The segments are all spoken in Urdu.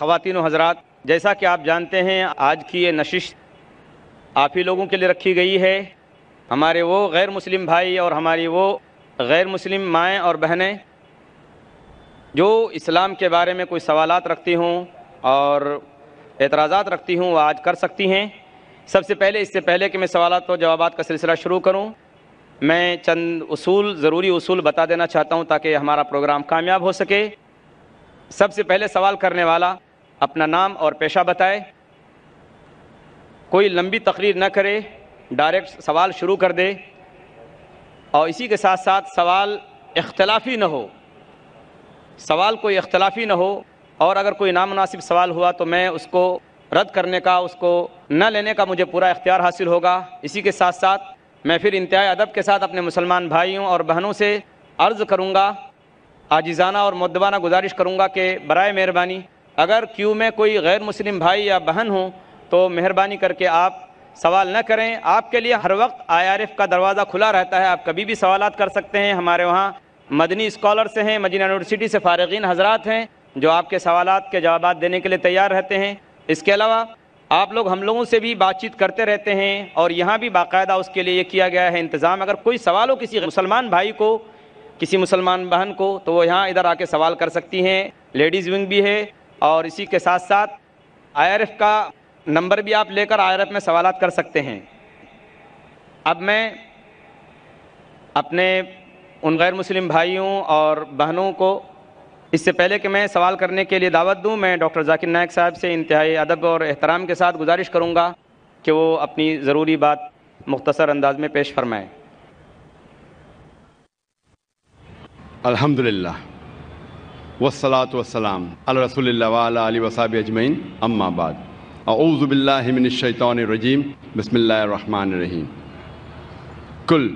خواتین و حضرات، جیسا کہ آپ جانتے ہیں آج کی یہ نشست آپ ہی لوگوں کے لیے رکھی گئی ہے، ہمارے وہ غیر مسلم بھائی اور ہماری وہ غیر مسلم مائیں اور بہنیں جو اسلام کے بارے میں کوئی سوالات رکھتی ہوں اور اعتراضات رکھتی ہوں وہ آج کر سکتی ہیں۔ سب سے پہلے، اس سے پہلے کہ میں سوالات و جوابات کا سلسلہ شروع کروں، میں چند ضروری اصول بتا دینا چاہتا ہوں تاکہ ہمارا پروگرام کامیاب ہو سکے۔ سب سے پہلے سوال کرنے والا اپنا نام اور پیشہ بتائے، کوئی لمبی تقریر نہ کرے، ڈائریکٹ سوال شروع کر دے، اور اسی کے ساتھ ساتھ سوال اختلافی نہ ہو، سوال کوئی اختلافی نہ ہو، اور اگر کوئی نامناسب سوال ہوا تو میں اس کو رد کرنے کا، اس کو نہ لینے کا مجھے پورا اختیار حاصل ہوگا۔ اسی کے ساتھ ساتھ میں پھر انتہائی ادب کے ساتھ اپنے مسلمان بھائیوں اور بہنوں سے عرض کروں گا، عاجزانہ اور مؤدبانہ گزارش کروں گا کہ برائے مہربانی اگر کیو میں کوئی غیر مسلم بھائی یا بہن ہوں تو مہربانی کر کے آپ سوال نہ کریں۔ آپ کے لیے ہر وقت IRF کا دروازہ کھلا رہتا ہے، آپ کبھی بھی سوالات کر سکتے ہیں۔ ہمارے وہاں مدنی اسکالر سے ہیں، مدینہ یونیورسٹی سے فارغین حضرات ہیں جو آپ کے سوالات کے جوابات دینے کے لیے تیار رہتے ہیں۔ اس کے علاوہ آپ لوگ ہم لوگوں سے بھی بات چیت کرتے رہتے ہیں، اور یہاں بھی باقاعدہ اس کے لیے یہ کیا گیا ہے انتظام، اگر کوئی سوال ہو کسی مسلمان بھائی کو، کسی مسلمان بہن کو، تو وہ یہاں ادھر آ کے سوال کر سکتی ہیں۔ لیڈیز ونگ بھی ہے، اور اسی کے ساتھ ساتھ IRF کا نمبر بھی آپ لے کر IRF میں سوالات کر سکتے ہیں۔ اب میں اپنے ان غیر مسلم بھائیوں اور بہنوں کو اس سے پہلے کہ میں سوال کرنے کے لیے دعوت دوں، میں ڈاکٹر ذاکر نائک صاحب سے انتہائی ادب اور احترام کے ساتھ گزارش کروں گا کہ وہ اپنی ضروری بات مختصر انداز میں پیش فرمائیں۔ الحمدللہ والصلاة والسلام علی رسول اللہ وعلی آلہ وصحبہ اجمعین، اما بعد، اعوذ باللہ من الشیطان الرجیم، بسم اللہ الرحمن الرحیم۔ قل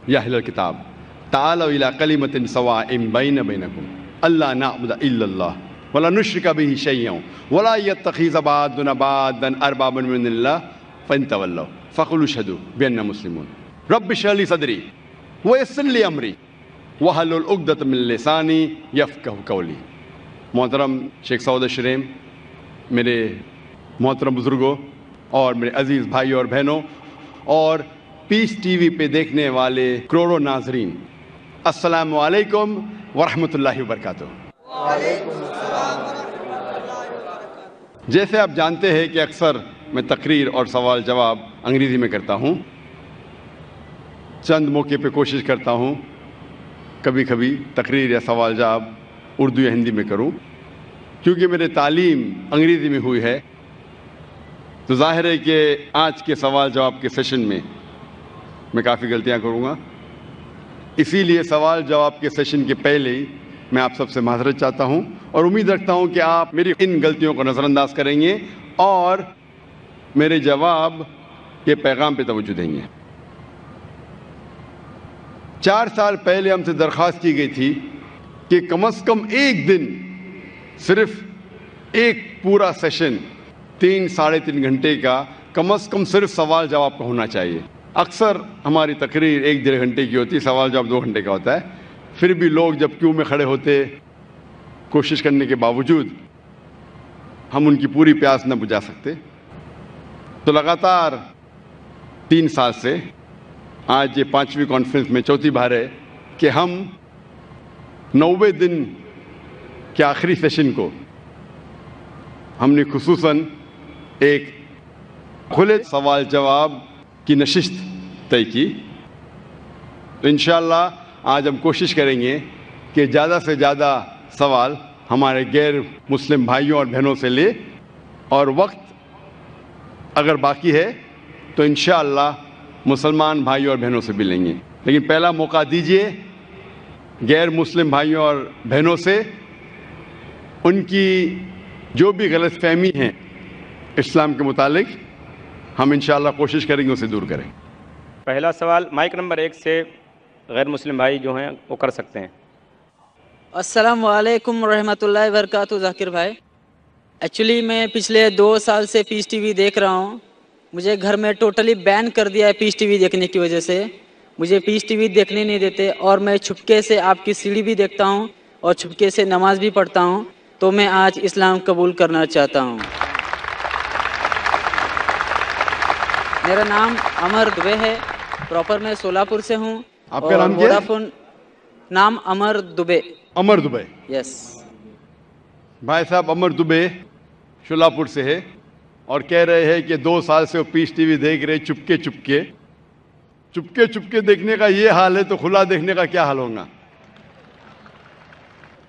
یا اہل الکتاب تعالوا الی کلمۃ سواء بینکم اللہ نعبد الا اللہ ولا نشرک بہ شیئا ولا یتخذ بعضنا بعضا اربابا من اللہ فإن تولوا فقولوا اشہدوا بأننا مسلمون۔ رب اشرح لی صدری ویسر لی امری واحلل عقدۃ من لسانی یفقہوا قولی۔ محترم شیخ سعود شریم، میرے محترم بزرگوں اور میرے عزیز بھائیوں اور بہنوں، اور پیس ٹی وی پہ دیکھنے والے کروڑوں ناظرین، السلام علیکم ورحمۃ اللہ وبرکاتہ۔ جیسے آپ جانتے ہیں کہ اکثر میں تقریر اور سوال جواب انگریزی میں کرتا ہوں، چند موقع پہ کوشش کرتا ہوں کبھی کبھی تقریر یا سوال جواب اردو یا ہندی میں کروں، کیونکہ میری تعلیم انگریزی میں ہوئی ہے تو ظاہر ہے کہ آج کے سوال جواب کے سیشن میں کافی غلطیاں کروں گا۔ اسی لیے سوال جواب کے سیشن کے پہلے ہی میں آپ سب سے معذرت چاہتا ہوں، اور امید رکھتا ہوں کہ آپ میری ان غلطیوں کو نظر انداز کریں گے اور میرے جواب کے پیغام پہ توجہ دیں گے۔ 4 سال پہلے ہم سے درخواست کی گئی تھی کہ کم از کم ایک دن صرف ایک پورا سیشن 3 ساڑھے 3 گھنٹے کا کم از کم صرف سوال جواب کا ہونا چاہیے۔ اکثر ہماری تقریر 1-1.5 گھنٹے کی ہوتی، سوال جواب 2 گھنٹے کا ہوتا ہے، پھر بھی لوگ جب کیوں میں کھڑے ہوتے کوشش کرنے کے باوجود ہم ان کی پوری پیاس نہ بجھا سکتے، تو لگاتار 3 سال سے آج یہ 5ویں کانفرنس میں 4تھی بار ہے کہ ہم 90 دن کے آخری سیشن کو ہم نے خصوصاً ایک کھلے سوال جواب کی نشست طے کی۔ تو انشاءاللہ آج ہم کوشش کریں گے کہ زیادہ سے زیادہ سوال ہمارے غیر مسلم بھائیوں اور بہنوں سے لے، اور وقت اگر باقی ہے تو انشاءاللہ مسلمان بھائیوں اور بہنوں سے بھی لیں گے، لیکن پہلا موقع دیجیے غیر مسلم بھائیوں اور بہنوں سے ان کی جو بھی غلط فہمی ہیں اسلام کے متعلق، ہم انشاءاللہ کوشش کریں گے اسے دور کریں۔ پہلا سوال مائک نمبر 1 سے غیر مسلم بھائی جو ہیں وہ کر سکتے ہیں۔ السلام علیکم ورحمۃ اللہ وبرکاتہ۔ ذاکر بھائی، ایکچولی میں پچھلے 2 سال سے پیس ٹی وی دیکھ رہا ہوں، مجھے گھر میں ٹوٹلی بین کر دیا ہے پیس ٹی وی دیکھنے کی وجہ سے، مجھے پیس ٹی وی دیکھنے نہیں دیتے، اور میں چھپکے سے آپ کی سیڑھی بھی دیکھتا ہوں اور چھپکے سے نماز بھی پڑھتا ہوں، تو میں آج اسلام قبول کرنا چاہتا ہوں۔ میرا نام امر دبے ہے، پراپر میں سولاپور سے ہوں۔ آپ کا نام کیا ہے؟ ووڈافون نام امر دبے۔ امر دبے، یس۔ بھائی صاحب امر دبے شولاپور سے ہے اور کہہ رہے ہیں کہ 2 سال سے وہ پیس ٹی وی دیکھ رہے چپکے چپکے دیکھنے کا یہ حال ہے تو کھلا دیکھنے کا کیا حال ہوگا۔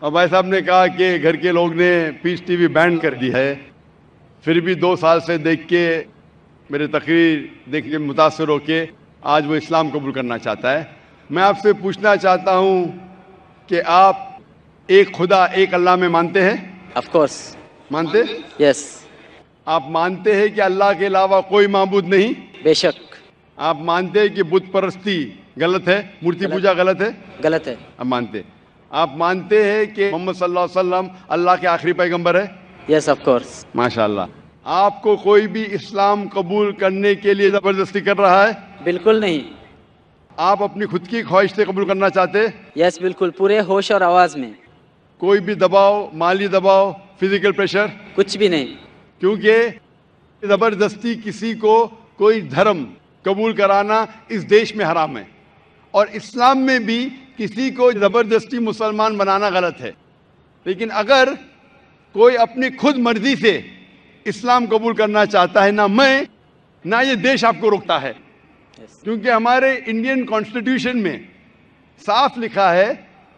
اور بھائی صاحب نے کہا کہ گھر کے لوگ نے پیس ٹی وی بین کر دی ہے، پھر بھی 2 سال سے دیکھ کے میرے تقریر دیکھ کے متاثر ہو کے آج وہ اسلام قبول کرنا چاہتا ہے۔ میں آپ سے پوچھنا چاہتا ہوں کہ آپ ایک خدا ایک اللہ میں مانتے ہیں؟ Of course. مانتے؟ یس۔ آپ مانتے ہیں کہ اللہ کے علاوہ کوئی معبود نہیں؟ بے شک۔ آپ مانتے ہیں کہ بت پرستی غلط ہے، مورتی پوجا غلط ہے؟ غلط ہے۔ آپ مانتے؟ آپ مانتے ہیں کہ محمد صلی اللہ علیہ وسلم اللہ کے آخری پیغمبر ہے؟ Yes of course. ماشاءاللہ۔ آپ کو کوئی بھی اسلام قبول کرنے کے لیے زبردستی کر رہا ہے؟ بالکل نہیں۔ آپ اپنی خود کی خواہش سے قبول کرنا چاہتے؟ یس بالکل، پورے ہوش اور آواز میں۔ کوئی بھی دباؤ، مالی دباؤ، فزیکل پریشر؟ کچھ بھی نہیں۔ کیونکہ زبردستی کسی کو کوئی دھرم قبول کرانا اس دیش میں حرام ہے، اور اسلام میں بھی کسی کو زبردستی مسلمان بنانا غلط ہے۔ لیکن اگر کوئی اپنی خود مرضی سے اسلام قبول کرنا چاہتا ہے، نہ میں نہ یہ دیش آپ کو روکتا ہے، کیونکہ ہمارے انڈین کانسٹیٹیوشن میں صاف لکھا ہے،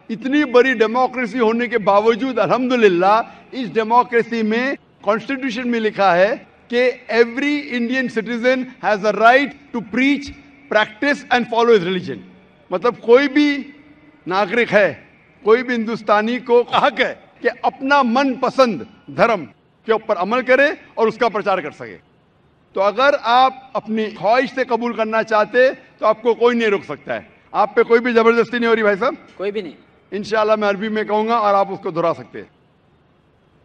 اتنی بڑی ڈیموکریسی ہونے کے باوجود الحمدللہ اس ڈیموکریسی میں کانسٹیٹیوشن میں لکھا ہے کہ every Indian citizen has a right to preach, practice and follow his religion. مطلب کوئی بھی ناگرک ہے، کوئی بھی ہندوستانی کو حق ہے کہ اپنا من پسند دھرم کے اوپر عمل کرے اور اس کا پرچار کر سکے۔ تو اگر آپ اپنی خواہش سے قبول کرنا چاہتے تو آپ کو کوئی نہیں روک سکتا ہے، آپ پہ کوئی بھی زبردستی نہیں ہو رہی بھائی صاحب۔ کوئی بھی نہیں۔ انشاءاللہ میں عربی میں کہوں گا اور آپ اس کو دہرا سکتے ہیں۔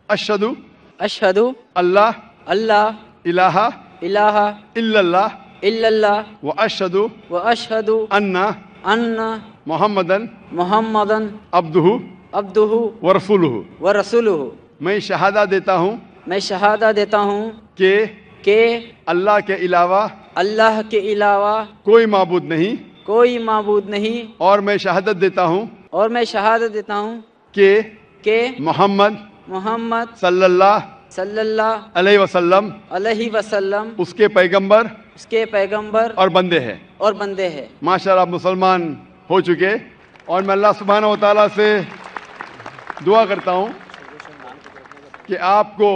اشہدو اشہدو اللہ اللہ الہ الہ الا اللہ الا اللہ واشہدو واشہد ان ان محمدن محمدن عبدہ عبدہ ورسولہ۔ ورسولہ۔ میں شہادہ دیتا ہوں میں شہادہ دیتا ہوں کہ کہ اللہ کے علاوہ اللہ کے علاوہ کوئی معبود نہیں، کوئی معبود نہیں، اور میں شہادت دیتا ہوں اور میں شہادت دیتا ہوں کہ محمد صلی اللہ صلی اللہ علیہ وسلم علیہ وسلم اس کے پیغمبر اس کے پیغمبر اور بندے ہیں۔ اور بندے ہیں۔ ماشاءاللہ آپ مسلمان ہو چکے، اور میں اللہ سبحانہ و تعالیٰ سے دعا کرتا ہوں کہ آپ کو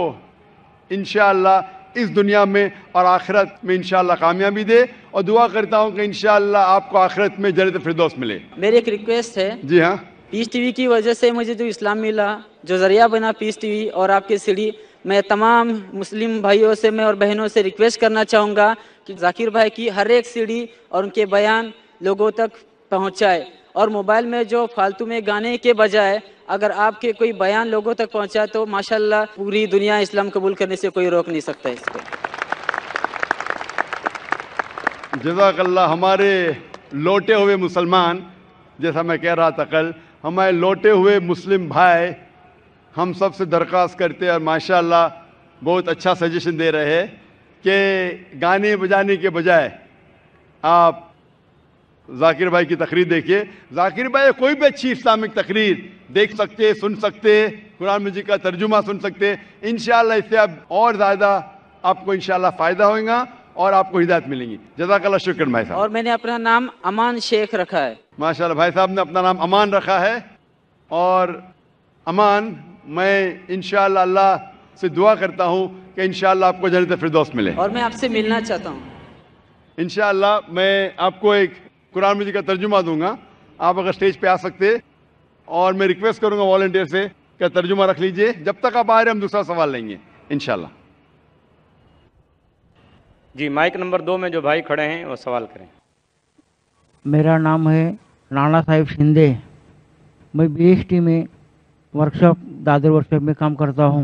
انشاءاللہ اس دنیا میں اور آخرت میں انشاءاللہ کامیابی دے، اور دعا کرتا ہوں کہ انشاءاللہ آپ کو آخرت میں جنت فردوس ملے۔ میری ایک ریکویسٹ ہے، جی ہاں۔ پیس ٹی وی کی وجہ سے مجھے جو اسلام ملا، جو ذریعہ بنا پیس ٹی وی اور آپ کی سیڑھی، میں تمام مسلم بھائیوں سے میں اور بہنوں سے ریکویسٹ کرنا چاہوں گا کہ ذاکر بھائی کی ہر ایک سیڑھی اور ان کے بیان لوگوں تک پہنچائے، اور موبائل میں جو فالتو میں گانے کے بجائے اگر آپ کے کوئی بیان لوگوں تک پہنچائے تو ماشاءاللہ پوری دنیا اسلام قبول کرنے سے کوئی روک نہیں سکتا اس کو۔ جزاک اللہ۔ ہمارے لوٹے ہوئے مسلمان، جیسا میں کہہ رہا تھا کل، ہمارے لوٹے ہوئے مسلم بھائی ہم سب سے درخواست کرتے اور ماشاءاللہ بہت اچھا سجیشن دے رہے ہیں کہ گانے بجانے کے بجائے آپ ذاکر بھائی کی تقریر دیکھیے۔ ذاکر بھائی کوئی بھی اچھی اسلامک تقریر دیکھ سکتے، سن سکتے، قرآن مجید کا ترجمہ سن سکتے۔ انشاءاللہ اس سے اب اور زیادہ آپ کو انشاءاللہ فائدہ ہوئے گا اور آپ کو ہدایت ملیں گی۔ جزاک اللہ، شکر بھائی صاحب۔ اور میں نے اپنا نام امان شیخ رکھا ہے۔ ماشاءاللہ بھائی صاحب نے اپنا نام امان رکھا ہے، اور امان میں انشاءاللہ اللہ سے دعا کرتا ہوں کہ انشاءاللہ آپ کو جنت فردوس ملے۔ اور میں آپ سے ملنا چاہتا ہوں۔ انشاءاللہ میں آپ کو ایک قرآن مجید کا ترجمہ دوں گا، آپ اگر سٹیج پہ آ سکتے، اور میں ریکویسٹ کروں گا والنٹیئر سے کہ ترجمہ رکھ لیجئے، جب تک آپ آ رہے ہم دوسرا سوال لیں گے انشاءاللہ۔ جی مائک نمبر 2 میں جو بھائی کھڑے ہیں وہ سوال کریں۔ میرا نام ہے رانا صاحب شندے، میں بی ایس ٹی میں ورکشاپ دادر ورکشاپ میں کام کرتا ہوں۔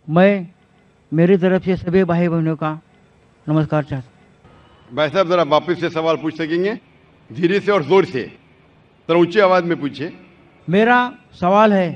میں میری طرف سے سبھی بھائی بہنوں کا نمسکار چاہتا ہوں۔ بھائی صاحب ذرا واپس سے سوال پوچھ سکیں گے؟ دھیرے سے اور زور سے، ذرا اونچی آواز میں پوچھیں۔ میرا سوال ہے،